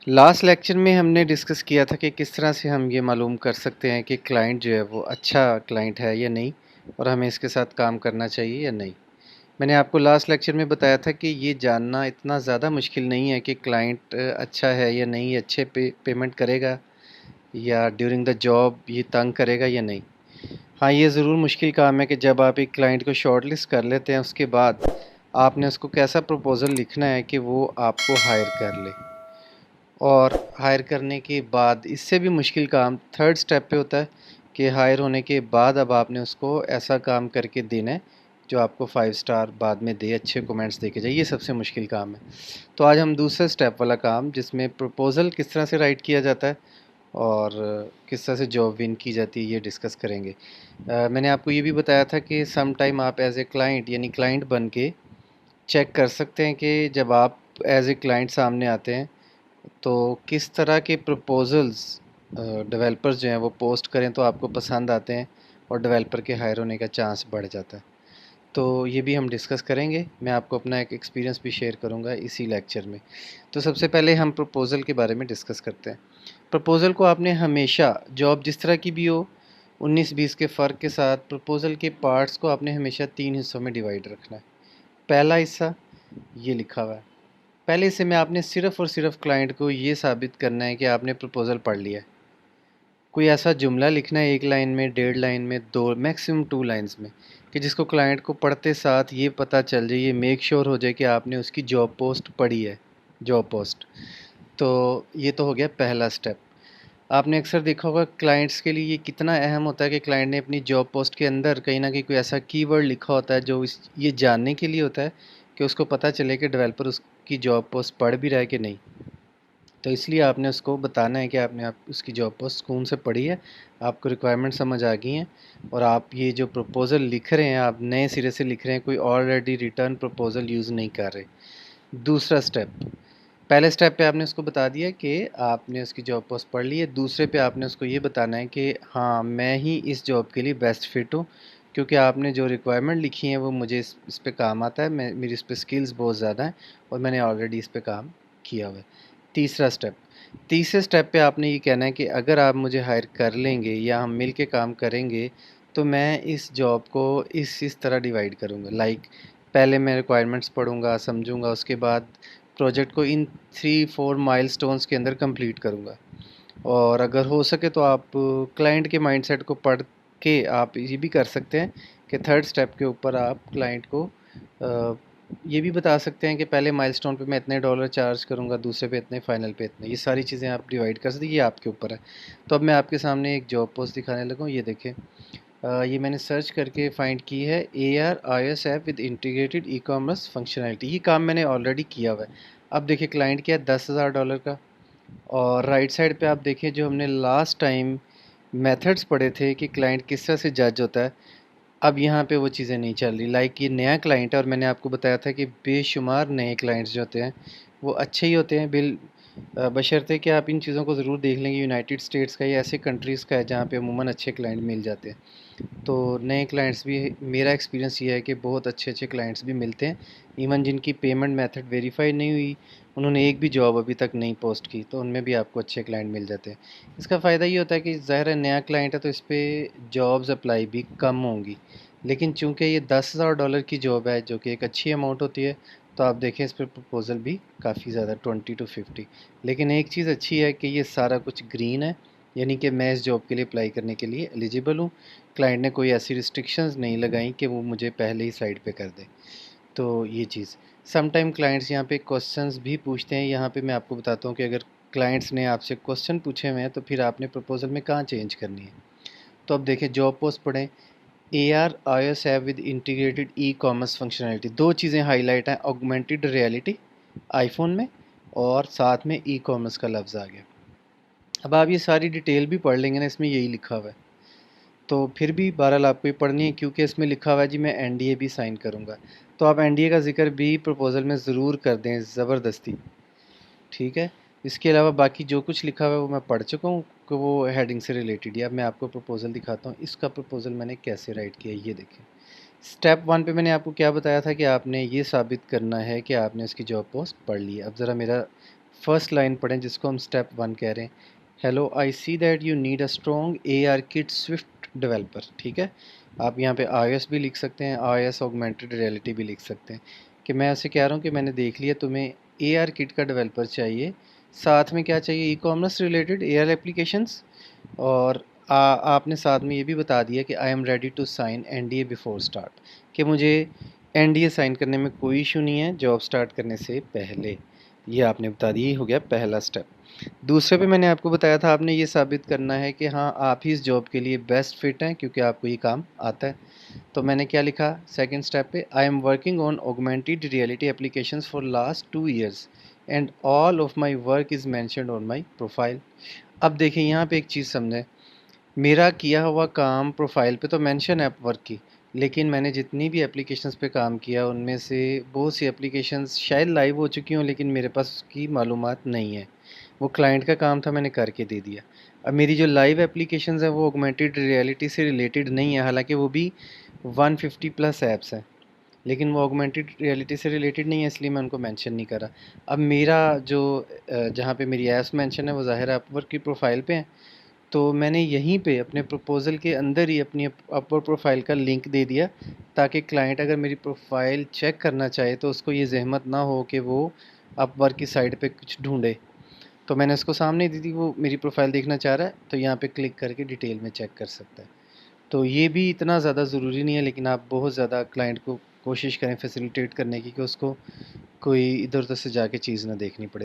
Last lecture में हमने discuss किया था कि किस तरह से हम ये मालूम कर सकते हैं कि क्लाइंट जो है वो अच्छा क्लाइंट है या नहीं और हमें इसके साथ काम करना चाहिए या नहीं। मैंने आपको लास्ट लेक्चर में बताया था कि ये जानना इतना ज़्यादा मुश्किल नहीं है कि क्लाइंट अच्छा है या नहीं, अच्छे पेमेंट करेगा या ड्यूरिंग द जॉब ये तंग करेगा या नहीं। हाँ, ये ज़रूर मुश्किल काम है कि जब आप एक क्लाइंट को शॉर्टलिस्ट कर लेते हैं उसके बाद आपने उसको कैसा प्रपोज़ल लिखना है कि वो आपको हायर कर ले। और हायर करने के बाद इससे भी मुश्किल काम थर्ड स्टेप पे होता है कि हायर होने के बाद अब आपने उसको ऐसा काम करके देना है जो आपको 5 स्टार बाद में दे, अच्छे कमेंट्स दे के जाए। ये सबसे मुश्किल काम है। तो आज हम दूसरे स्टेप वाला काम जिसमें प्रपोज़ल किस तरह से राइट किया जाता है और किस तरह से जॉब विन की जाती है ये डिस्कस करेंगे। मैंने आपको ये भी बताया था कि सम टाइम आप एज ए क्लाइंट यानी क्लाइंट बन के चेक कर सकते हैं कि जब आप एज ए क्लाइंट सामने आते हैं तो किस तरह के प्रपोज़ल्स डेवलपर्स जो हैं वो पोस्ट करें तो आपको पसंद आते हैं और डेवलपर के हायर होने का चांस बढ़ जाता है। तो ये भी हम डिस्कस करेंगे। मैं आपको अपना एक एक्सपीरियंस भी शेयर करूंगा इसी लेक्चर में। तो सबसे पहले हम प्रपोज़ल के बारे में डिस्कस करते हैं। प्रपोज़ल को आपने हमेशा, जॉब जिस तरह की भी हो, 19-20 के फ़र्क के साथ प्रपोज़ल के पार्ट्स को आपने हमेशा 3 हिस्सों में डिवाइड रखना है। पहला हिस्सा ये लिखा हुआ है। पहले हिस्से में आपने सिर्फ़ और सिर्फ क्लाइंट को ये साबित करना है कि आपने प्रपोज़ल पढ़ लिया है। कोई ऐसा जुमला लिखना है 1 लाइन में, 1.5 लाइन में, 2 मैक्सिमम 2 लाइन्स में, कि जिसको क्लाइंट को पढ़ते साथ ये पता चल जाए, ये मेक श्योर हो जाए कि आपने उसकी जॉब पोस्ट पढ़ी है, जॉब पोस्ट। तो ये तो हो गया पहला स्टेप। आपने अक्सर देखा होगा क्लाइंट्स के लिए ये कितना अहम होता है कि क्लाइंट ने अपनी जॉब पोस्ट के अंदर कहीं न कहीं कोई ऐसा कीवर्ड लिखा होता है जो इस ये जानने के लिए होता है कि उसको पता चले कि डेवलपर उसकी जॉब पोस्ट पढ़ भी रहा है कि नहीं। तो इसलिए आपने उसको बताना है कि आपने आप उसकी जॉब पोस्ट कौन से पढ़ी है, आपको रिक्वायरमेंट समझ आ गई हैं और आप ये जो प्रपोज़ल लिख रहे हैं आप नए सिरे से लिख रहे हैं, कोई ऑलरेडी रिटर्न प्रपोज़ल यूज़ नहीं कर रहे। दूसरा स्टेप, पहले स्टेप पे आपने उसको बता दिया कि आपने उसकी जॉब पोस्ट पढ़ ली है। दूसरे पे आपने उसको ये बताना है कि हाँ, मैं ही इस जॉब के लिए बेस्ट फिट हूँ, क्योंकि आपने जो रिक्वायरमेंट लिखी है वो मुझे इस पे काम आता है, मैं मेरी इस पे स्किल्स बहुत ज़्यादा हैं और मैंने ऑलरेडी इस पे काम किया हुआ है। तीसरा स्टेप, तीसरे स्टेप पे आपने ये कहना है कि अगर आप मुझे हायर कर लेंगे या हम मिल के काम करेंगे तो मैं इस जॉब को इस तरह डिवाइड करूँगा। लाइक पहले मैं रिक्वायरमेंट्स पढ़ूँगा, समझूँगा, उसके बाद प्रोजेक्ट को इन 3-4 माइलस्टोन्स के अंदर कंप्लीट करूँगा। और अगर हो सके तो आप क्लाइंट के माइंडसेट को पढ़ के आप ये भी कर सकते हैं कि थर्ड स्टेप के ऊपर आप क्लाइंट को ये भी बता सकते हैं कि पहले माइलस्टोन पे मैं इतने डॉलर चार्ज करूँगा, दूसरे पे इतने, फाइनल पे इतने। ये सारी चीज़ें आप डिवाइड कर सकते हैं, ये आपके ऊपर है। तो अब मैं आपके सामने एक जॉब पोस्ट दिखाने लगा हूँ, ये देखें। ये मैंने सर्च करके फाइंड की है, AR IOS app with integrated e-commerce functionality. ये काम मैंने ऑलरेडी किया हुआ है। अब देखिए क्लाइंट क्या है, $10,000 का। और राइट साइड पे आप देखिए जो हमने लास्ट टाइम मेथड्स पढ़े थे कि क्लाइंट किस तरह से जज होता है, अब यहाँ पे वो चीज़ें नहीं चल रही। लाइक ये नया क्लाइंट है और मैंने आपको बताया था कि बेशुमार नए क्लाइंट्स जो होते हैं वो अच्छे ही होते हैं, बशर्ते कि आप इन चीज़ों को ज़रूर देख लेंगे। यूनाइटेड स्टेट्स का या ऐसे कंट्रीज़ का है जहाँ पे अमूमन अच्छे क्लाइंट मिल जाते हैं। तो नए क्लाइंट्स भी, मेरा एक्सपीरियंस ये है कि बहुत अच्छे क्लाइंट्स भी मिलते हैं। इवन जिनकी पेमेंट मेथड वेरीफाई नहीं हुई, उन्होंने एक भी जॉब अभी तक नहीं पोस्ट की, तो उनमें भी आपको अच्छे क्लाइंट मिल जाते हैं। इसका फ़ायदा ये होता है कि ज़ाहिर है नया क्लाइंट है तो इस पर जॉब्स अप्लाई भी कम होंगी। लेकिन चूँकि ये $10,000 की जॉब है जो कि एक अच्छी अमाउंट होती है, तो आप देखें इस पर प्रपोज़ल भी काफ़ी ज़्यादा 20 to 50। लेकिन एक चीज़ अच्छी है कि ये सारा कुछ ग्रीन है, यानी कि मैं इस जॉब के लिए अप्लाई करने के लिए एलिजिबल हूँ। क्लाइंट ने कोई ऐसी रिस्ट्रिक्शंस नहीं लगाई कि वो मुझे पहले ही साइड पे कर दे। तो ये चीज़, सम टाइम क्लाइंट्स यहाँ पे क्वेश्चंस भी पूछते हैं। यहाँ पे मैं आपको बताता हूँ कि अगर क्लाइंट्स ने आपसे क्वेश्चन पूछे हुए हैं तो फिर आपने प्रपोज़ल में कहाँ चेंज करनी है। तो अब देखें, जॉब पोस्ट पढ़ें, AR IOS app with integrated e-commerce functionality. दो चीज़ें हाईलाइट हैं, ऑगमेंटेड रियलिटी आईफोन में और साथ में ई-कॉमर्स का लफ्ज़ आ गया। अब आप ये सारी डिटेल भी पढ़ लेंगे ना, इसमें यही लिखा हुआ है। तो फिर भी बहरहाल आपको ये पढ़नी है क्योंकि इसमें लिखा हुआ है जी मैं NDA भी साइन करूँगा। तो आप NDA का ज़िक्र भी प्रपोज़ल में ज़रूर कर दें ज़बरदस्ती, ठीक है? इसके अलावा बाकी जो कुछ लिखा हुआ है वो मैं पढ़ चुका हूँ कि वो हेडिंग से रिलेटेड है। अब मैं आपको प्रपोज़ल दिखाता हूँ, इसका प्रपोज़ल मैंने कैसे राइट किया है, ये देखें। स्टेप 1 पे मैंने आपको क्या बताया था कि आपने ये साबित करना है कि आपने इसकी जॉब पोस्ट पढ़ ली है। अब ज़रा मेरा फर्स्ट लाइन पढ़ें जिसको हम स्टेप 1 कह रहे हैं। Hello, I see that you need a strong AR kit Swift developer. ठीक है, आप यहाँ पे iOS भी लिख सकते हैं, iOS ऑगमेंटेड रियलिटी भी लिख सकते हैं कि मैं ऐसे कह रहा हूँ कि मैंने देख लिया तुम्हें AR किट का डेवलपर चाहिए, साथ में क्या चाहिए, e-commerce related AR applications, और आपने साथ में ये भी बता दिया कि I am ready to sign NDA before start, कि मुझे NDA साइन करने में कोई इशू नहीं है जॉब स्टार्ट करने से पहले। ये आपने बता दिया, ये हो गया पहला स्टेप। दूसरे पे मैंने आपको बताया था आपने ये साबित करना है कि हाँ आप ही इस जॉब के लिए बेस्ट फिट हैं क्योंकि आपको ये काम आता है। तो मैंने क्या लिखा सेकंड स्टेप पे, I am working on augmented reality applications for last 2 years and all of my work is mentioned on my profile. अब देखिए यहाँ पे एक चीज़ समझें, मेरा किया हुआ काम प्रोफाइल पे तो मेंशन है अपवर्क की, लेकिन मैंने जितनी भी एप्लीकेशंस पे काम किया उनमें से बहुत सी एप्लीकेशंस शायद लाइव हो चुकी हों लेकिन मेरे पास उसकी मालूमात नहीं है। वो क्लाइंट का काम था, मैंने करके दे दिया। अब मेरी जो लाइव एप्लीकेशंस हैं वो ऑगमेंटेड रियलिटी से रिलेटेड नहीं है, हालांकि वो भी 150 प्लस ऐप्स हैं, लेकिन वो ऑगमेंटेड रियलिटी से रिलेटेड नहीं है, इसलिए मैं उनको मेंशन नहीं करा। अब मेरा जो जहाँ पे मेरी ऐप्स मेंशन है वो ज़ाहिर है अपवर्क की प्रोफाइल पे है, तो मैंने यहीं पे अपने प्रपोज़ल के अंदर ही अपनी अपवर्क प्रोफाइल का लिंक दे दिया, ताकि क्लाइंट अगर मेरी प्रोफाइल चेक करना चाहे तो उसको ये ज़हमत ना हो कि वो अपवर्क की साइट पे कुछ ढूंढे। तो मैंने उसको सामने दी थी, वो मेरी प्रोफाइल देखना चाह रहा है तो यहाँ पे क्लिक करके डिटेल में चेक कर सकता है। तो ये भी इतना ज़्यादा ज़रूरी नहीं है, लेकिन आप बहुत ज़्यादा क्लाइंट को कोशिश करें फैसिलिटेट करने की कि उसको कोई इधर उधर से जाके चीज़ ना देखनी पड़े।